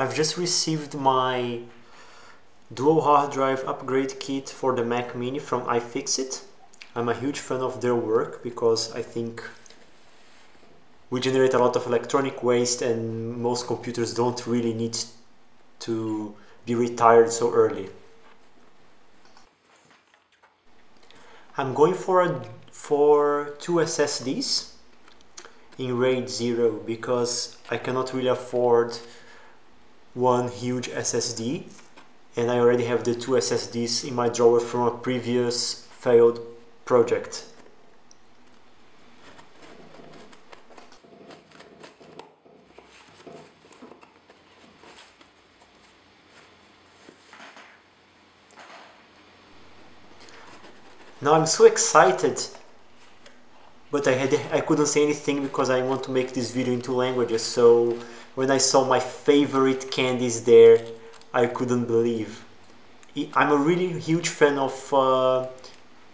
I've just received my dual hard drive upgrade kit for the Mac Mini from iFixit. I'm a huge fan of their work because I think we generate a lot of electronic waste and most computers don't really need to be retired so early. I'm going for two SSDs in RAID 0 because I cannot really afford one huge SSD, and I already have the two SSDs in my drawer from a previous failed project. Now I'm so excited, but I couldn't say anything because I want to make this video in two languages, so when I saw my favorite candies there, I couldn't believe. I'm a really huge fan of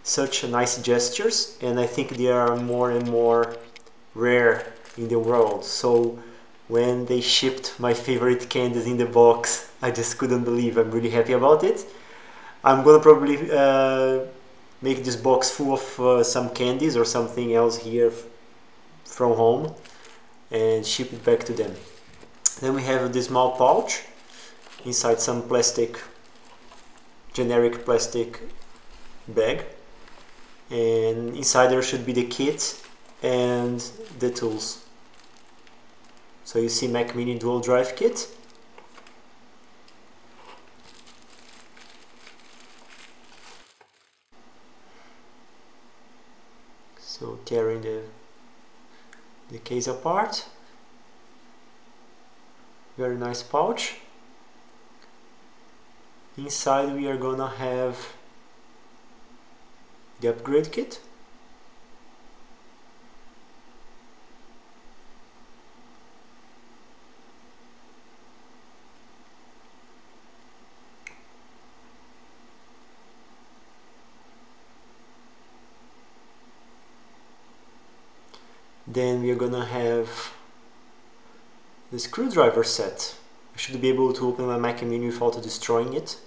such nice gestures, and I think they are more and more rare in the world. So when they shipped my favorite candies in the box, I just couldn't believe. I'm really happy about it. I'm gonna probably make this box full of some candies or something else here from home and ship it back to them. Then we have this small pouch inside some generic plastic bag, and inside there should be the kit and the tools. So you see Mac Mini dual drive kit. So tearing the case apart. Very nice pouch. Inside we are gonna have the upgrade kit. Then we are gonna have the screwdriver set. I should be able to open my Mac Mini without destroying it.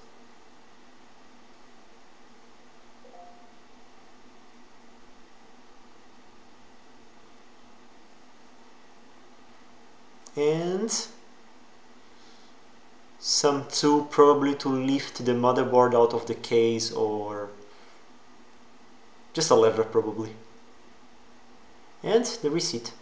And some tool probably to lift the motherboard out of the case, or just a lever probably. And the receipt.